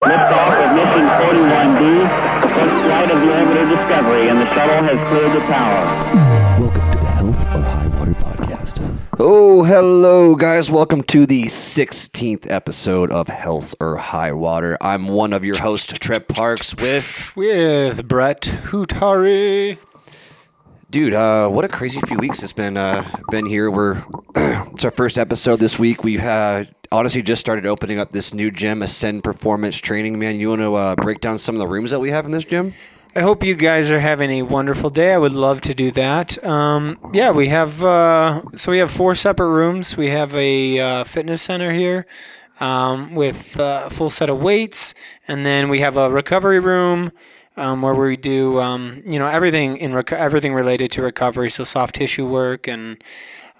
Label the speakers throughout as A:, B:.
A: Liftoff of mission 41D, first flight of the orbiter Discovery, and the shuttle has cleared the tower.
B: Welcome to the Health or High Water podcast.
C: Oh, hello, guys. Welcome to the 16th episode of Health or High Water. I'm one of your hosts, Trip Parks, with
D: Brett Hootari.
C: Dude, what a crazy few weeks it's been here. It's our first episode this week. We've honestly just started opening up this new gym, Ascend Performance Training. Man, you want to break down some of the rooms that we have in this gym?
D: I hope you guys are having a wonderful day. I would love to do that. We have 4 separate rooms. We have a fitness center here with a full set of weights, and then we have a recovery room where we do everything related to recovery, so soft tissue work and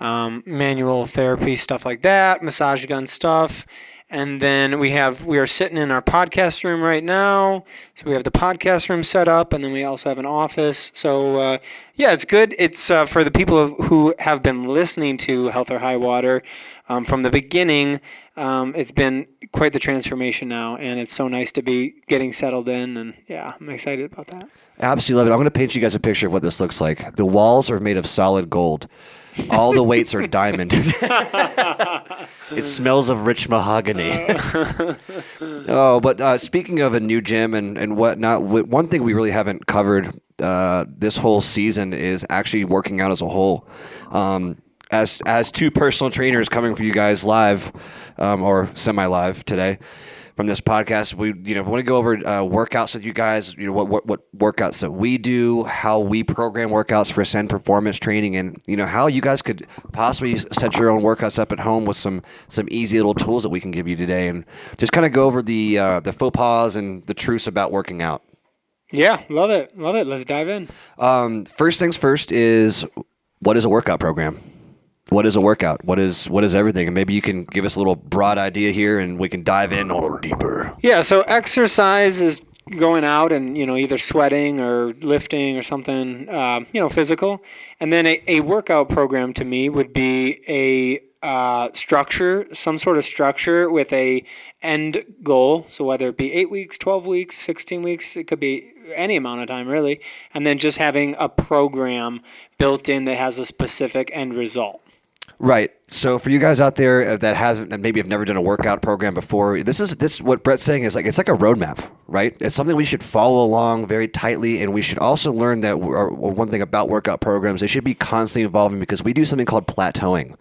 D: manual therapy, stuff like that, massage gun stuff. And then we are sitting in our podcast room right now. So we have the podcast room set up, and then we also have an office. So it's good. It's for the people who have been listening to Health or High Water from the beginning. It's been quite the transformation now, and it's so nice to be getting settled in. And yeah, I'm excited about that.
C: Absolutely love it. I'm going to paint you guys a picture of what this looks like. The walls are made of solid gold. All the weights are diamond. It smells of rich mahogany. But speaking of a new gym and whatnot, one thing we really haven't covered this whole season is actually working out as a whole. As 2 personal trainers coming for you guys live or semi-live today from this podcast, we want to go over workouts with you guys. What workouts that we do, how we program workouts for Ascend Performance Training, and how you guys could possibly set your own workouts up at home with some easy little tools that we can give you today, and just kind of go over the faux pas and the truths about working out.
D: Yeah, love it. Let's dive in.
C: First things first is, what is a workout program? What is a workout? What is everything? And maybe you can give us a little broad idea here, and we can dive in a little deeper.
D: Yeah, so exercise is going out and either sweating or lifting or something physical, and then a workout program to me would be a structure, some sort of structure with a end goal. So whether it be 8 weeks, 12 weeks, 16 weeks, it could be any amount of time really, and then just having a program built in that has a specific end result.
C: Right. So for you guys out there that maybe have never done a workout program before, this what Brett's saying is it's like a roadmap, right? It's something we should follow along very tightly, and we should also learn that one thing about workout programs, they should be constantly evolving, because we do something called plateauing.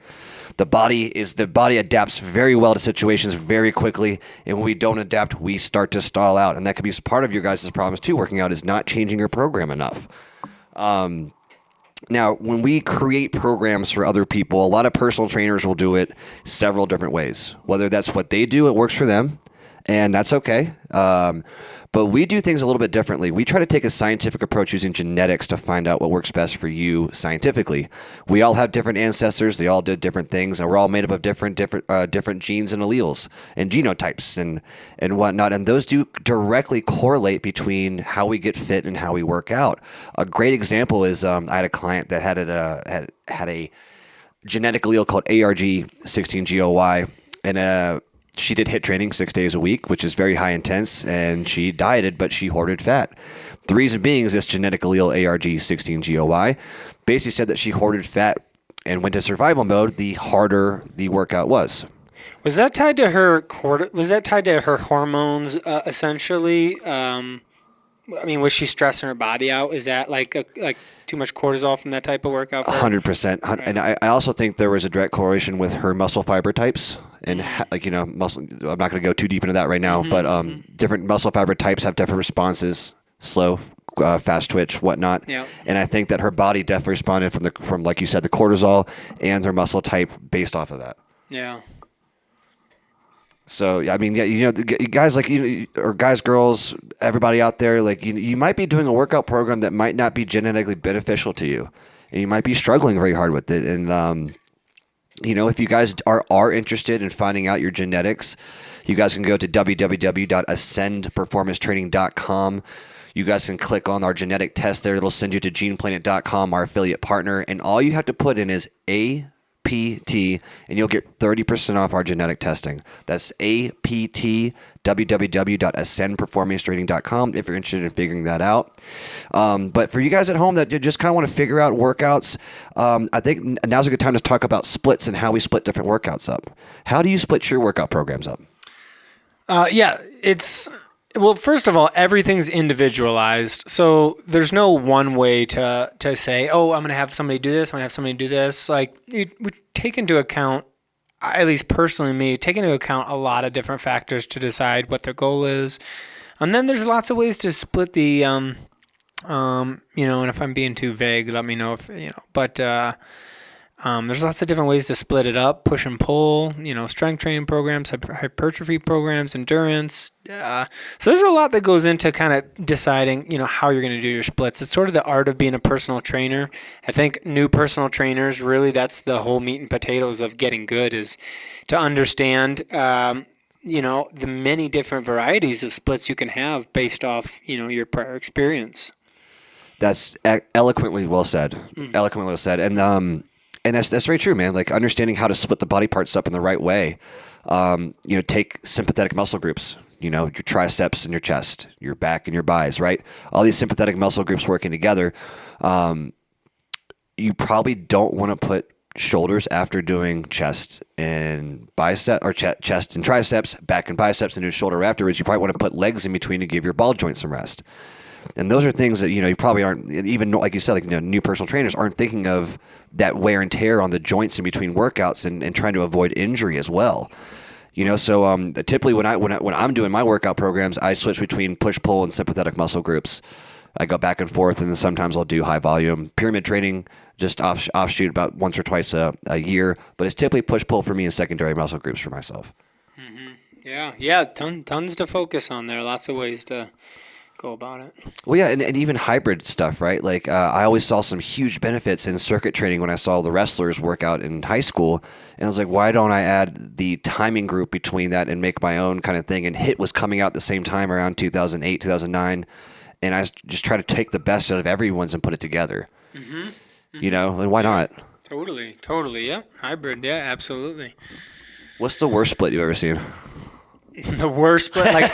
C: The body adapts very well to situations very quickly, and when we don't adapt, we start to stall out, and that could be part of your guys' problems too. Working out is not changing your program enough. Now, when we create programs for other people, a lot of personal trainers will do it several different ways. Whether that's what they do, it works for them, and that's okay. But we do things a little bit differently. We try to take a scientific approach using genetics to find out what works best for you scientifically. We all have different ancestors. They all did different things, and we're all made up of different genes and alleles and genotypes and whatnot. And those do directly correlate between how we get fit and how we work out. A great example is I had a client that had a genetic allele called ARG16GOY, and she did HIIT training 6 days a week, which is very high intense, and she dieted, but she hoarded fat. The reason being is this genetic allele ARG16GOY basically said that she hoarded fat and went to survival mode the harder the workout was.
D: Was that tied to her hormones essentially? Was she stressing her body out? Is that like too much cortisol from that type of workout?
C: 100%. Right. And I also think there was a direct correlation with her muscle fiber types. And muscle. I'm not going to go too deep into that right now, but different muscle fiber types have different responses: slow, fast twitch, whatnot.
D: Yeah.
C: And I think that her body definitely responded from like you said, the cortisol and her muscle type based off of that.
D: Yeah.
C: So guys or guys, girls, everybody out there, you might be doing a workout program that might not be genetically beneficial to you, and you might be struggling very hard with it. And if you guys are interested in finding out your genetics, you guys can go to www.ascendperformancetraining.com. You guys can click on our genetic test there. It'll send you to geneplanet.com, our affiliate partner, and all you have to put in is A APT, and you'll get 30% off our genetic testing. That's APT, www.ascendperformancetraining.com if you're interested in figuring that out. But for you guys at home that just kind of want to figure out workouts, I think now's a good time to talk about splits and how we split different workouts up. How do you split your workout programs up?
D: Well, first of all, everything's individualized. So there's no one way to say, oh, I'm going to have somebody do this, I'm going to have somebody do this. Like, we take into account, at least personally me, take into account a lot of different factors to decide what their goal is. And then there's lots of ways to split the, and if I'm being too vague, let me know there's lots of different ways to split it up, push and pull, strength training programs, hypertrophy programs, endurance. So there's a lot that goes into kind of deciding, how you're going to do your splits. It's sort of the art of being a personal trainer. I think new personal trainers, really, that's the whole meat and potatoes of getting good, is to understand, the many different varieties of splits you can have based off, your prior experience.
C: That's eloquently well said. Mm-hmm. Eloquently well said. And that's very true, man. Like understanding how to split the body parts up in the right way. Take sympathetic muscle groups, your triceps and your chest, your back and your biceps, right? All these sympathetic muscle groups working together. You probably don't want to put shoulders after doing chest and bicep, or chest and triceps, back and biceps, and do shoulder afterwards. You probably want to put legs in between to give your ball joints some rest. And those are things that, you probably aren't, even like you said, new personal trainers aren't thinking of that wear and tear on the joints in between workouts and trying to avoid injury as well. So typically when I'm doing my workout programs, I switch between push-pull and sympathetic muscle groups. I go back and forth, and then sometimes I'll do high volume pyramid training, just offshoot about once or twice a year. But it's typically push-pull for me and secondary muscle groups for myself.
D: Mm-hmm. Yeah, tons to focus on there. Lots of ways to go about it.
C: Well, yeah, and even hybrid stuff, right? Like I always saw some huge benefits in circuit training when I saw the wrestlers work out in high school, and I was like, why don't I add the timing group between that and make my own kind of thing? And HIIT was coming out at the same time around 2008, 2009, and I just try to take the best out of everyone's and put it together. Mm-hmm. Mm-hmm. And why not?
D: Totally, yeah. Hybrid, yeah, absolutely.
C: What's the worst split you've ever seen?
D: The worst split, like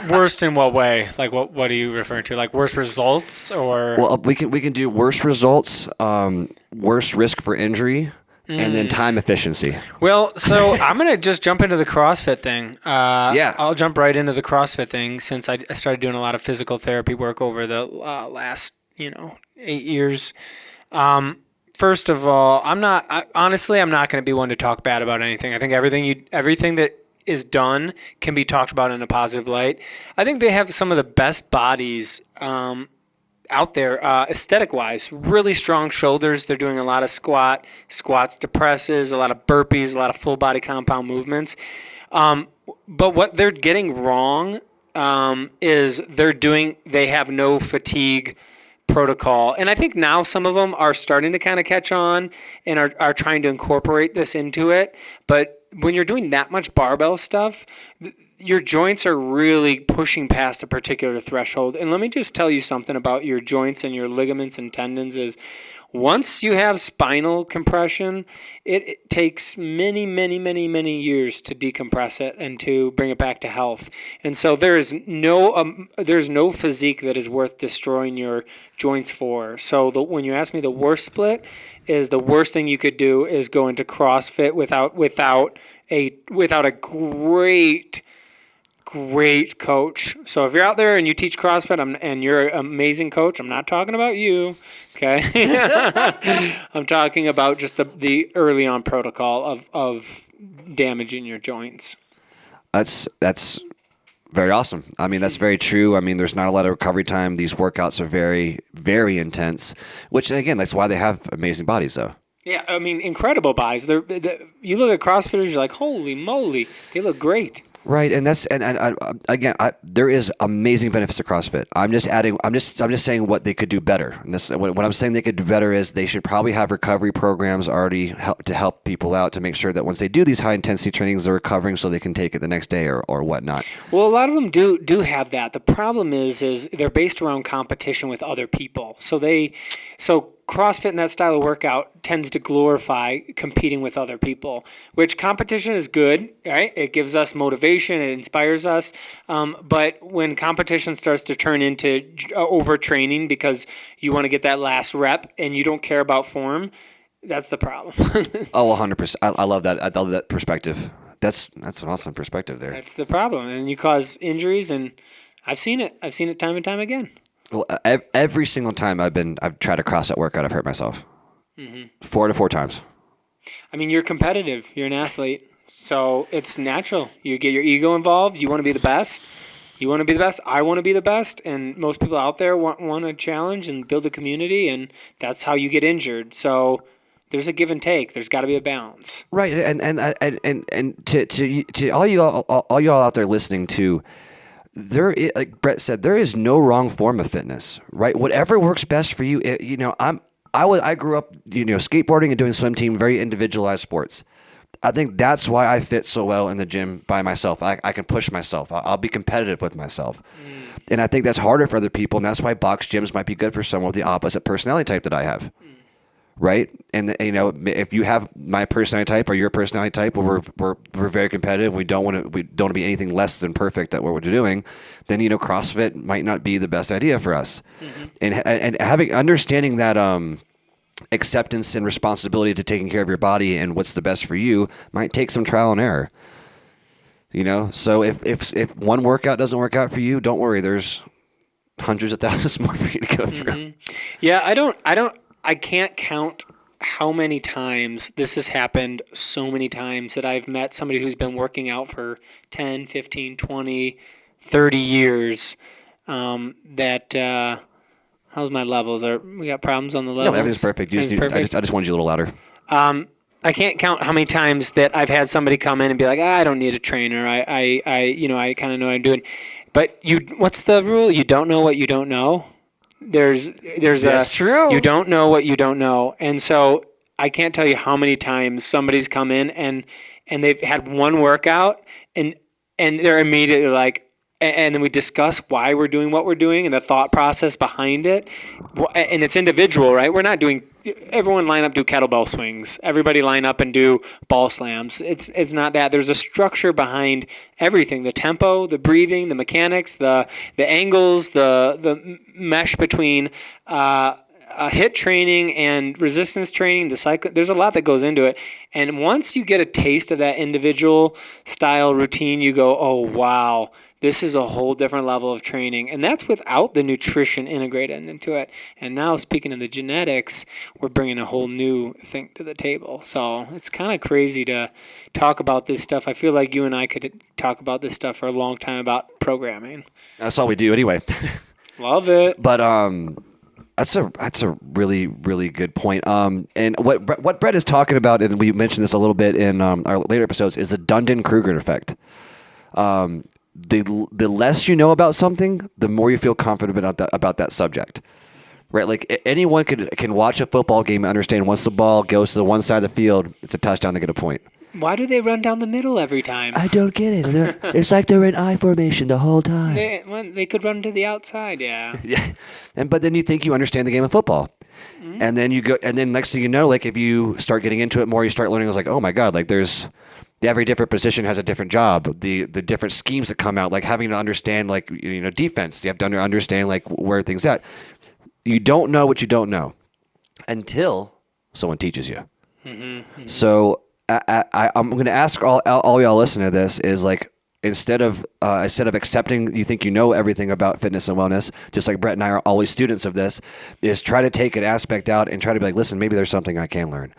D: worst in what way? Like what are you referring to? Like worst results, or?
C: Well, we can do worst results, worst risk for injury, and then time efficiency.
D: Well, so I'm gonna just jump into the CrossFit thing.
C: Yeah,
D: I'll jump right into the CrossFit thing since I started doing a lot of physical therapy work over the last 8 years. First of all, I'm not going to be one to talk bad about anything. I think everything that is done can be talked about in a positive light. I think they have some of the best bodies out there, aesthetic-wise. Really strong shoulders. They're doing a lot of squats to presses, a lot of burpees, a lot of full-body compound movements. But what they're getting wrong is they have no fatigue protocol. And I think now some of them are starting to kind of catch on and are trying to incorporate this into it. But when you're doing that much barbell stuff, your joints are really pushing past a particular threshold. And let me just tell you something about your joints and your ligaments and tendons is once you have spinal compression, it takes many, many, many, many years to decompress it and to bring it back to health. And so there's no physique that is worth destroying your joints for. So when you ask me the worst split, is the worst thing you could do is go into CrossFit without a great coach. So if you're out there and you teach CrossFit and you're an amazing coach, I'm not talking about you, okay? I'm talking about just the early on protocol of damaging your joints.
C: That's very awesome. I mean, that's very true. I mean, there's not a lot of recovery time. These workouts are very, very intense, which, again, that's why they have amazing bodies, though.
D: Yeah, I mean, incredible bodies. You look at CrossFitters, you're like, holy moly, they look great.
C: Right, and again, there is amazing benefits to CrossFit. I'm just saying what they could do better. And what I'm saying they could do better is they should probably have recovery programs already to help people out to make sure that once they do these high intensity trainings, they're recovering so they can take it the next day or whatnot.
D: Well, a lot of them do have that. The problem is they're based around competition with other people. So CrossFit and that style of workout tends to glorify competing with other people, which competition is good, right? It gives us motivation, it inspires us. But when competition starts to turn into overtraining because you want to get that last rep and you don't care about form, that's the problem.
C: Oh, 100%. I love that. I love that perspective. That's an awesome perspective there.
D: That's the problem. And you cause injuries, and I've seen it. I've seen it time and time again.
C: Well, every single time I've tried a CrossFit workout, I've hurt myself. 4 to 4 times.
D: I mean, you're competitive. You're an athlete. So it's natural. You get your ego involved. You want to be the best. You want to be the best. I want to be the best. And most people out there want to challenge and build a community, and that's how you get injured. So there's a give and take. There's got to be a balance.
C: Right. And to all y'all out there listening to, like Brett said, there is no wrong form of fitness, right? Whatever works best for you. I grew up, skateboarding and doing swim team, very individualized sports. I think that's why I fit so well in the gym by myself. I can push myself. I'll be competitive with myself. And I think that's harder for other people. And that's why box gyms might be good for someone with the opposite personality type that I have. Right. And if you have my personality type or your personality type, where we're very competitive, we don't want to be anything less than perfect at what we're doing, then CrossFit might not be the best idea for us. And understanding that acceptance and responsibility to taking care of your body and what's the best for you might take some trial and error. So if one workout doesn't work out for you, don't worry. There's hundreds of thousands more for you to go through.
D: Yeah, I can't count how many times this has happened, so many times that I've met somebody who's been working out for 10, 15, 20, 30 years. How's my levels? We got problems on the levels?
C: No, everything's perfect. I just wanted you a little louder.
D: I can't count how many times that I've had somebody come in and be like, I don't need a trainer. I kind of know what I'm doing. But what's the rule? You don't know what you don't know. That's true. You don't know what you don't know. And so I can't tell you how many times somebody's come in and they've had one workout and they're immediately like, and then we discuss why we're doing what we're doing and the thought process behind it. And it's individual, right? We're not doing, everyone line up, do kettlebell swings. Everybody line up and do ball slams. It's not that. There's a structure behind everything. The tempo, the breathing, the mechanics, the angles, the mesh between HIIT training and resistance training, the cycle. There's a lot that goes into it. And once you get a taste of that individual style routine, you go, oh, wow. This is a whole different level of training. And that's without the nutrition integrated into it. And now, speaking of the genetics, we're bringing a whole new thing to the table. So it's kind of crazy to talk about this stuff. I feel like you and I could talk about this stuff for a long time about programming.
C: That's all we do anyway.
D: Love it.
C: But that's a really, really good point. And what Brett is talking about, and we mentioned this a little bit in our later episodes, is the Dunning-Kruger effect. The less you know about something, the more you feel confident about that subject, right? Like anyone can watch a football game and understand once the ball goes to the one side of the field, it's a touchdown, they get a point.
D: Why do they run down the middle every time?
B: I don't get it. It's like they're in I formation the whole time.
D: They could run to the outside, yeah.
C: Yeah, but then you think you understand the game of football, and then you go, and then next thing you know, like if you start getting into it more, you start learning. It's like, oh my god, like every different position has a different job. The different schemes that come out, like having to understand, like defense. You have to understand like where things at. You don't know what you don't know until someone teaches you. So I'm going to ask all y'all listening to this is like instead of accepting you think you know everything about fitness and wellness, just like Brett and I are always students of this, is try to take an aspect out and try to be like, listen, maybe there's something I can learn.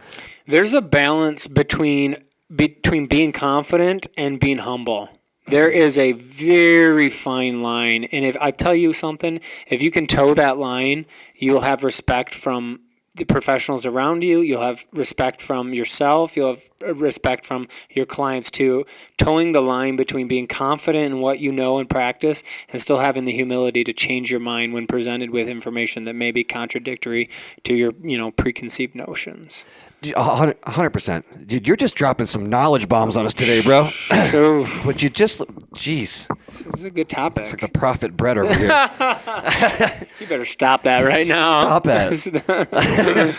D: There's a balance between being confident and being humble. There is a very fine line. And if I tell you something, if you can toe that line, you'll have respect from the professionals around you. You'll have respect from yourself. You'll have respect from your clients too. Towing the line between being confident in what you know and practice and still having the humility to change your mind when presented with information that may be contradictory to your, preconceived notions.
C: 100%. Dude, you're just dropping some knowledge bombs on us today, bro.
D: So
C: Would you just, jeez,
D: this is a good topic.
C: it's like the prophet bread over here.
D: You better stop that right now.
C: Stop it.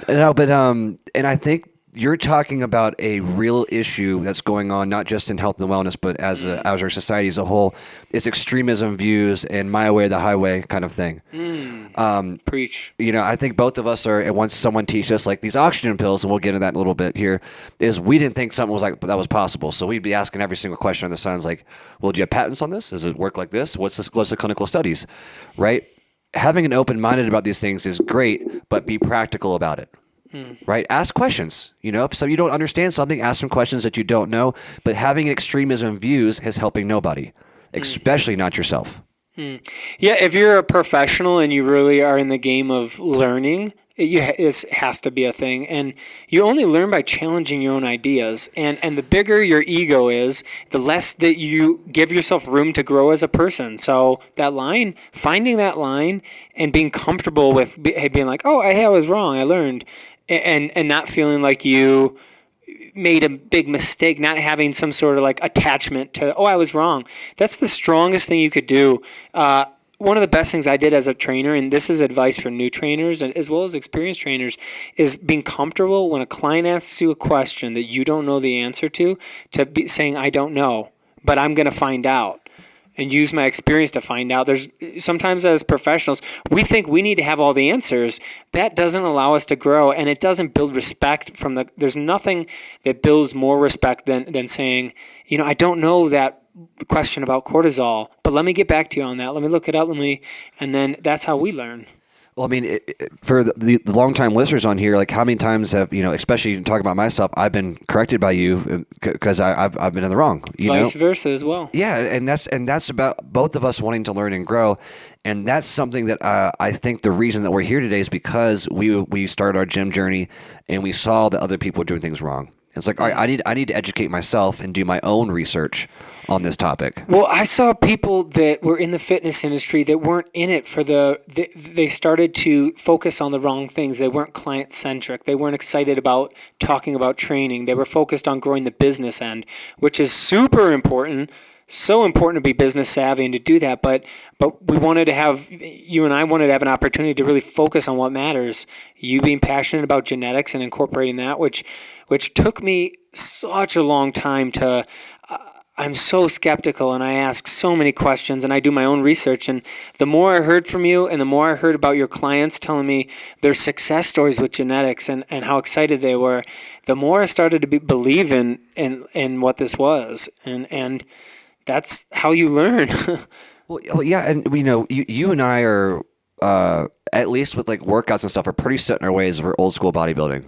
C: No, but and I think you're talking about a real issue that's going on, not just in health and wellness, but as our society as a whole. It's extremism views and my way or the highway kind of thing.
D: Preach.
C: You know, I think both of us are. And once someone teaches us like these oxygen pills, and we'll get into that in a little bit here, is we didn't think something was like that was possible. So we'd be asking every single question on the signs, like, "Well, do you have patents on this? Does it work like this? What's the clinical studies?" Right? Having an open-minded about these things is great, but be practical about it. Right? Ask questions. You know, if you don't understand something, ask some questions that you don't know. But having extremism views is helping nobody, especially not yourself.
D: Yeah, if you're a professional and you really are in the game of learning, it has to be a thing. And you only learn by challenging your own ideas. And the bigger your ego is, the less that you give yourself room to grow as a person. So finding that line and being comfortable with being like, oh, I was wrong, I learned. And not feeling like you made a big mistake, not having some sort of like attachment to, oh, I was wrong. That's the strongest thing you could do. One of the best things I did as a trainer, and this is advice for new trainers as well as experienced trainers, is being comfortable when a client asks you a question that you don't know the answer to be saying, I don't know, but I'm going to find out. And use my experience to find out. There's sometimes as professionals, we think we need to have all the answers. That doesn't allow us to grow, and it doesn't build respect there's nothing that builds more respect than saying, you know, I don't know that question about cortisol, but let me get back to you on that. Let me look it up. And then that's how we learn.
C: Well, I mean, for the long-time listeners on here, like how many times have, you know, especially talking about myself, I've been corrected by you because I've been in the wrong.
D: Vice versa as well.
C: Yeah, and that's about both of us wanting to learn and grow, and that's something that I think the reason that we're here today is because we started our gym journey and we saw that other people were doing things wrong. It's like, all right, I need to educate myself and do my own research on this topic.
D: Well, I saw people that were in the fitness industry that weren't in it for they started to focus on the wrong things. They weren't client-centric. They weren't excited about talking about training. They were focused on growing the business end, which is super important. So important to be business savvy and to do that, but we wanted to have, you and I wanted to have an opportunity to really focus on what matters. You being passionate about genetics and incorporating that, which took me such a long time to. I'm so skeptical and I ask so many questions and I do my own research. And the more I heard from you and the more I heard about your clients telling me their success stories with genetics and how excited they were, the more I started to believe in what this was. And that's how you learn.
C: Well, yeah, and we know you and I are at least with like workouts and stuff are pretty set in our ways for old school bodybuilding.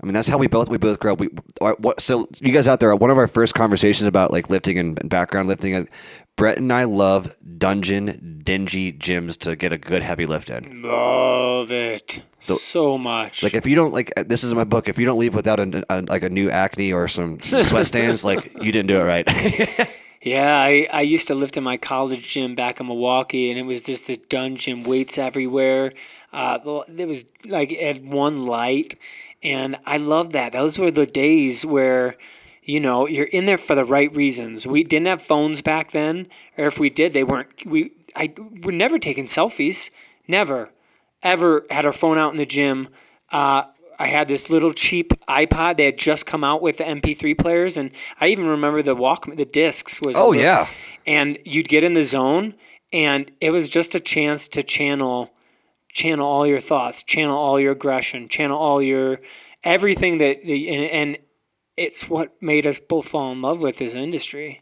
C: I mean, that's how we both grow up. So you guys out there, one of our first conversations about like lifting and background lifting, Brett and I love dingy gyms to get a good heavy lift in.
D: Love it so much.
C: Like if you don't this is in my book. If you don't leave without a new acne or some sweat stains, like you didn't do it right.
D: Yeah, I used to lift in my college gym back in Milwaukee, and it was just the dungeon, weights everywhere. It was like it had one light, and I loved that. Those were the days where, you know, you're in there for the right reasons. We didn't have phones back then, or if we did, they weren't. We're never taking selfies. Never, ever had our phone out in the gym. I had this little cheap iPod. They had just come out with the MP3 players, and I even remember the discs was.
C: Oh yeah.
D: And you'd get in the zone, and it was just a chance to channel all your thoughts, channel all your aggression, channel all your everything and it's what made us both fall in love with this industry.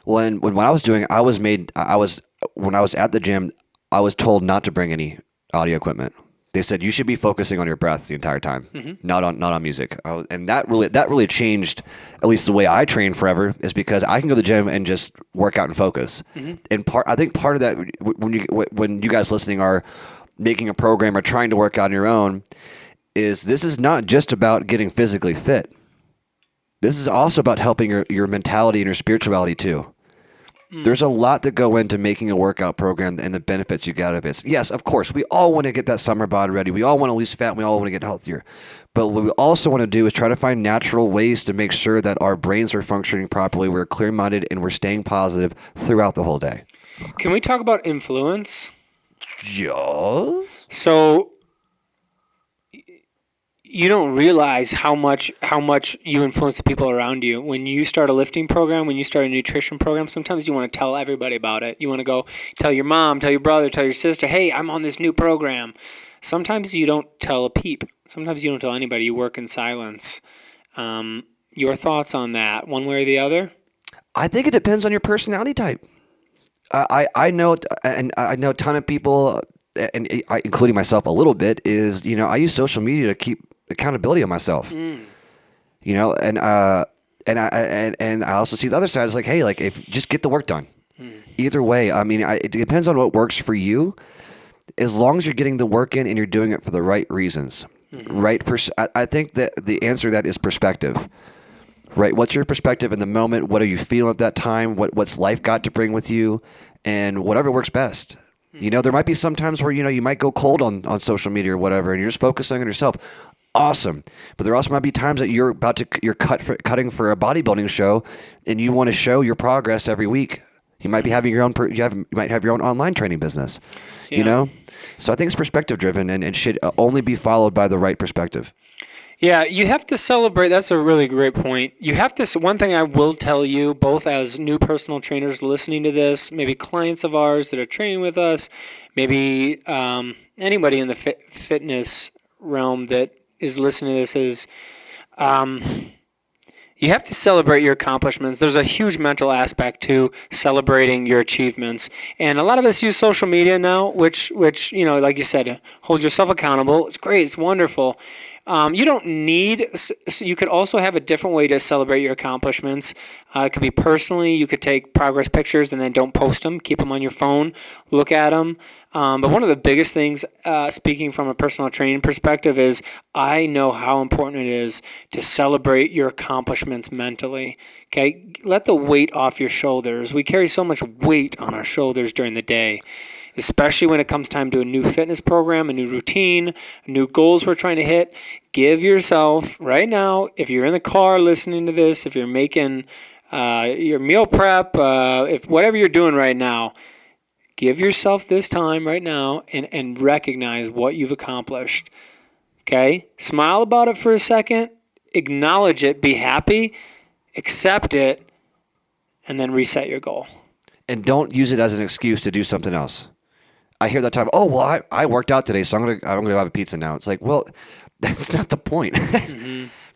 C: When I was doing, when I was at the gym, I was told not to bring any audio equipment. They said you should be focusing on your breath the entire time, not on music. And that really changed at least the way I train forever, is because I can go to the gym and just work out and focus. And I think part of that, when you guys listening are making a program or trying to work out on your own, is this is not just about getting physically fit. This is also about helping your mentality and your spirituality too. There's a lot that go into making a workout program and the benefits you get out of it. Yes, of course, we all want to get that summer bod ready. We all want to lose fat. And we all want to get healthier. But what we also want to do is try to find natural ways to make sure that our brains are functioning properly, we're clear-minded, and we're staying positive throughout the whole day.
D: Can we talk about influence?
C: Yes.
D: So you don't realize how much you influence the people around you. When you start a lifting program, when you start a nutrition program, sometimes you want to tell everybody about it. You want to go tell your mom, tell your brother, tell your sister, hey, I'm on this new program. Sometimes you don't tell a peep. Sometimes you don't tell anybody. You work in silence. Your thoughts on that, one way or the other?
C: I think it depends on your personality type. I know, and I know a ton of people, and including myself a little bit, is, I use social media to keep accountability on myself. And I also see the other side is like, hey, like, if just get the work done. Either way, I mean, it depends on what works for you. As long as you're getting the work in and you're doing it for the right reasons, right? I think that the answer to that is perspective. Right. What's your perspective in the moment? What are you feeling at that time? What's life got to bring with you? And whatever works best. There might be some times where, you might go cold on social media or whatever, and you're just focusing on yourself. Awesome. But there also might be times that you're cutting for a bodybuilding show, and you want to show your progress every week. You might be having your own, you might have your own online training business, So I think it's perspective driven and should only be followed by the right perspective.
D: Yeah, you have to celebrate. That's a really great point. You have to. One thing I will tell you, both as new personal trainers listening to this, maybe clients of ours that are training with us, maybe anybody in the fitness realm that is listening to this, is you have to celebrate your accomplishments. There's a huge mental aspect to celebrating your achievements. And a lot of us use social media now, which like you said, hold yourself accountable. It's great. It's wonderful. You don't need, so you could also have a different way to celebrate your accomplishments. It could be personally. You could take progress pictures and then don't post them. Keep them on your phone. Look at them. But one of the biggest things, speaking from a personal training perspective, is I know how important it is to celebrate your accomplishments mentally. Okay? Let the weight off your shoulders. We carry so much weight on our shoulders during the day, especially when it comes time to a new fitness program, a new routine, new goals we're trying to hit. Give yourself, right now, if you're in the car listening to this, if you're making your meal prep, if whatever you're doing right now, give yourself this time right now and recognize what you've accomplished. Okay? Smile about it for a second. Acknowledge it. Be happy. Accept it. And then reset your goal.
C: And don't use it as an excuse to do something else. I hear that time. Oh, well, I worked out today, so I'm gonna have a pizza now. It's like, well, that's not the point.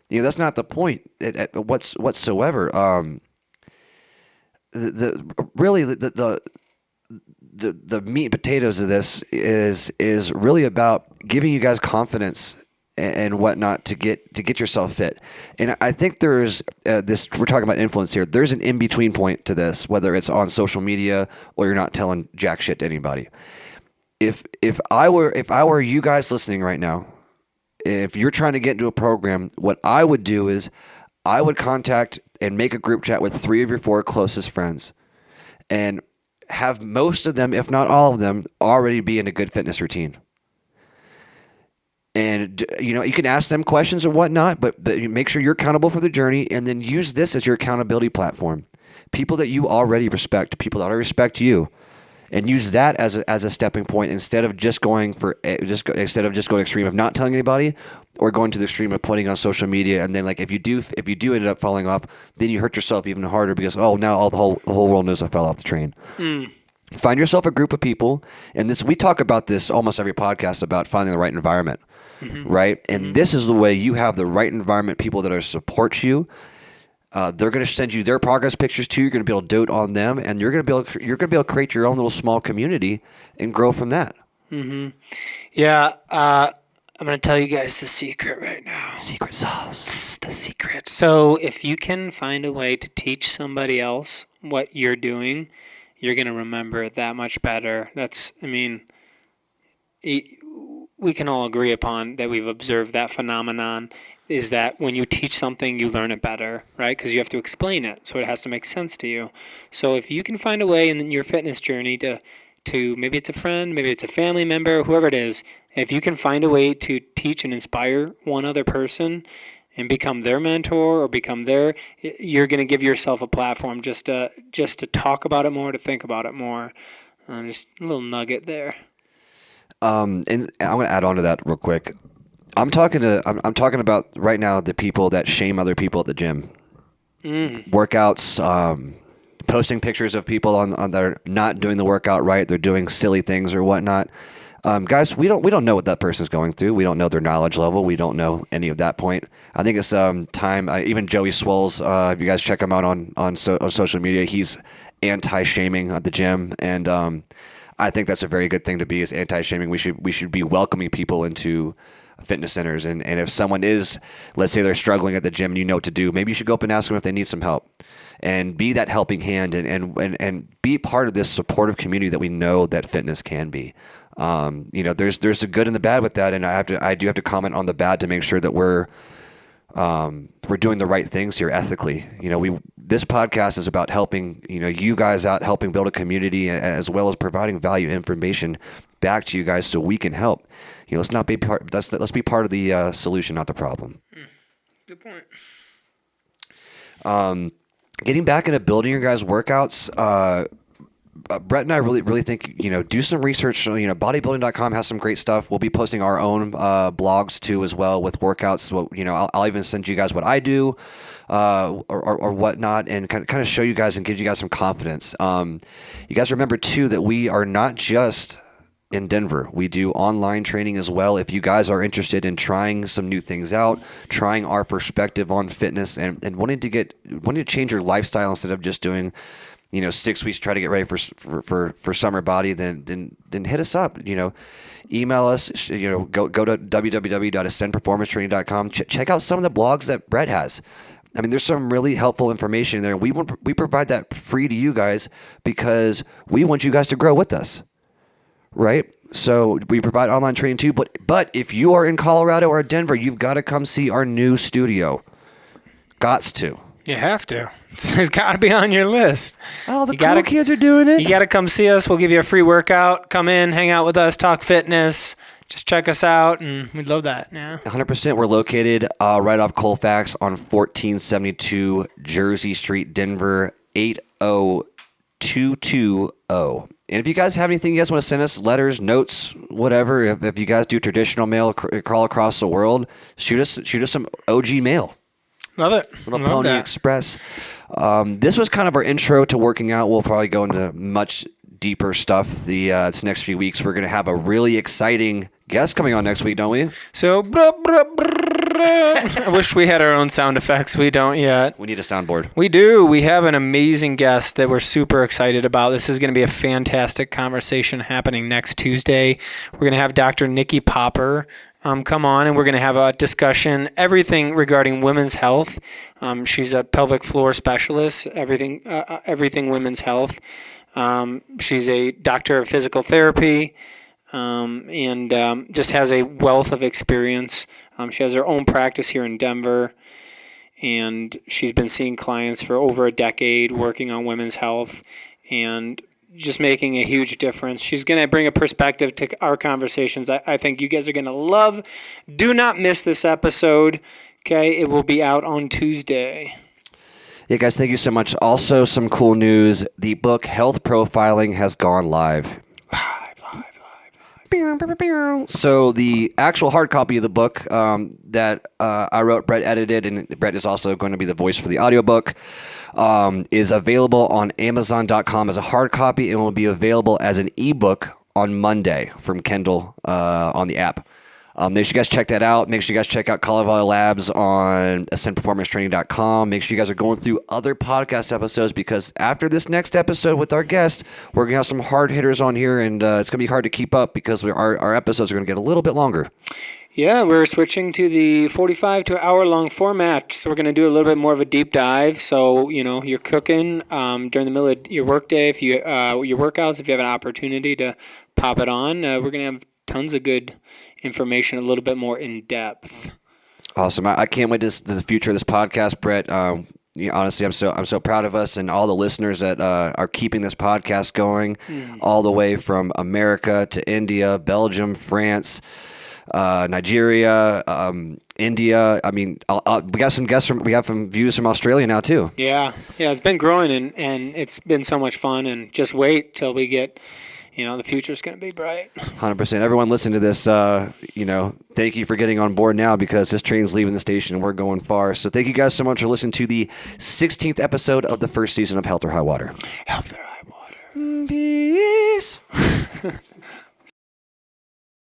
C: That's not the point whatsoever. The meat and potatoes of this is really about giving you guys confidence and whatnot to get yourself fit. And I think there's this. We're talking about influence here. There's an in between point to this, whether it's on social media or you're not telling jack shit to anybody. If I were you guys listening right now, if you're trying to get into a program, what I would do is I would contact and make a group chat with 3 of your 4 closest friends, and have most of them, if not all of them, already be in a good fitness routine. And you can ask them questions and whatnot, but make sure you're accountable for the journey, and then use this as your accountability platform. People that you already respect, people that already respect you. And use that as a stepping point instead of just going extreme of not telling anybody, or going to the extreme of putting on social media. And then, like, if you do end up falling off, then you hurt yourself even harder because now the whole world knows I fell off the train. Find yourself a group of people, and we talk about this almost every podcast about finding the right environment, right? And this is the way you have the right environment, people that are support you. They're going to send you their progress pictures too. You're going to be able to dote on them, and you're going to be able to create your own little small community and grow from that.
D: Yeah, I'm going to tell you guys the secret right now.
C: Secret sauce.
D: It's the secret. So if you can find a way to teach somebody else what you're doing, you're going to remember it that much better. We we can all agree upon that we've observed that phenomenon is that when you teach something, you learn it better, right? Because you have to explain it, so it has to make sense to you. So if you can find a way in your fitness journey to maybe it's a friend, maybe it's a family member, whoever it is, if you can find a way to teach and inspire one other person and become their mentor or become you're going to give yourself a platform just to talk about it more, to think about it more. Just a little nugget there.
C: And I'm going to add on to that real quick. I'm talking about right now the people that shame other people at the gym. Workouts, posting pictures of people on they're not doing the workout right, they're doing silly things or whatnot. Guys, we don't know what that person's going through. We don't know their knowledge level. We don't know any of that point. I think it's time. Even Joey Swoles, if you guys check him out on social media, he's anti-shaming at the gym, and I think that's a very good thing to be, is anti-shaming. We should be welcoming people into fitness centers, and if someone is, let's say they're struggling at the gym and you know what to do, maybe you should go up and ask them if they need some help, and be that helping hand, and be part of this supportive community that we know that fitness can be. There's the good and the bad with that, and I do have to comment on the bad to make sure that we're doing the right things here ethically. This podcast is about helping you guys out, helping build a community, as well as providing value information back to you guys so we can help. Let's not be let's be part of the solution, not the problem.
D: Good point.
C: Getting back into building your guys' workouts, Brett and I really think, do some research. Bodybuilding.com has some great stuff. We'll be posting our own blogs too as well with workouts. So, I'll even send you guys what I do or whatnot, and kind of show you guys and give you guys some confidence. You guys remember too that we are not just in Denver. We do online training as well. If you guys are interested in trying some new things out, trying our perspective on fitness, and wanting to change your lifestyle instead of just doing 6 weeks to try to get ready for summer body, then hit us up. Email us. Go to www.ascendperformancetraining.com. Check out some of the blogs that Brett has. I mean, there's some really helpful information there. We provide that free to you guys because we want you guys to grow with us, right? So we provide online training too. But if you are in Colorado or Denver, you've got to come see our new studio. Gots to.
D: You have to. It's got to be on your list.
C: Oh, the cool kids are doing it.
D: You got to come see us. We'll give you a free workout. Come in, hang out with us, talk fitness. Just check us out, and we'd love that. Yeah.
C: 100%. We're located right off Colfax on 1472 Jersey Street, Denver, 80220. And if you guys have anything you guys want to send us, letters, notes, whatever, if you guys do traditional mail, crawl across the world, shoot us some OG mail.
D: Love it.
C: Little Pony Express. This was kind of our intro to working out. We'll probably go into much deeper stuff this next few weeks. We're going to have a really exciting guest coming on next week, don't we?
D: So, I wish we had our own sound effects. We don't yet.
C: We need a soundboard.
D: We do. We have an amazing guest that we're super excited about. This is going to be a fantastic conversation happening next Tuesday. We're going to have Dr. Nikki Popper come on, and we're going to have a discussion, everything regarding women's health. She's a pelvic floor specialist, everything women's health. She's a doctor of physical therapy, and just has a wealth of experience. She has her own practice here in Denver, and she's been seeing clients for over a decade, working on women's health, and just making a huge difference. She's going to bring a perspective to our conversations I think you guys are going to love. Do not miss this episode. Okay, it will be out on Tuesday.
C: Yeah, guys, thank you so much. Also, some cool news. The book Health Profiling has gone live. So the actual hard copy of the book that I wrote, Brett edited, and Brett is also going to be the voice for the audiobook, is available on Amazon.com as a hard copy and will be available as an ebook on Monday from Kindle on the app. Make sure you guys check that out. Make sure you guys check out Colorado Labs on AscendPerformanceTraining.com. Make sure you guys are going through other podcast episodes, because after this next episode with our guest, we're going to have some hard hitters on here, and it's going to be hard to keep up because our episodes are going to get a little bit longer.
D: Yeah, we're switching to the 45 to hour-long format, so we're going to do a little bit more of a deep dive. So, you're cooking during the middle of your workday, if you your workouts, if you have an opportunity to pop it on. We're going to have tons of good information, a little bit more in depth.
C: Awesome. I can't wait to the future of this podcast, Brett. Honestly, I'm so proud of us and all the listeners that are keeping this podcast going, all the way from America to India, Belgium, France, Nigeria, India. I mean, we got some guests we have some views from Australia now too.
D: Yeah, it's been growing and it's been so much fun. And just wait till we get. The future's going to be bright.
C: 100%. Everyone listening to this, thank you for getting on board now, because this train's leaving the station and we're going far. So thank you guys so much for listening to the 16th episode of the first season of Health or High Water.
D: Health or High Water.
C: Peace.